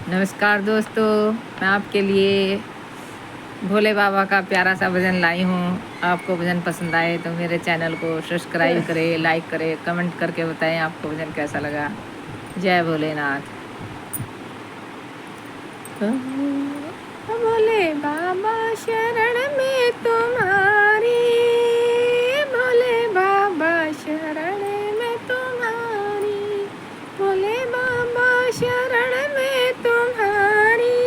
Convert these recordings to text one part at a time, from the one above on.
नमस्कार दोस्तों, मैं आपके लिए भोले बाबा का प्यारा सा भजन लाई हूँ। आपको भजन पसंद आए तो मेरे चैनल को सब्सक्राइब करें, लाइक करें, कमेंट करके बताएं आपको भजन कैसा लगा। जय भोलेनाथ। भोले बाबा शरण में तुम्हारी, भोले बाबा शरण में तुम्हारी, भोले बाबा शरण में तुम्हारी,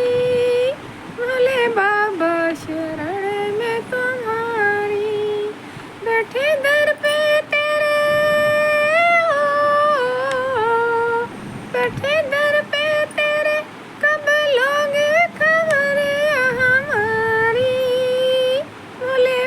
भोले बाबा शरण में तुम्हारी। बैठे दर पे तेरे हो, बैठे दर पे तेरे कब लोगे खबर हमारी, भोले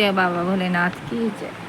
जय बाबा भोलेनाथ की जय।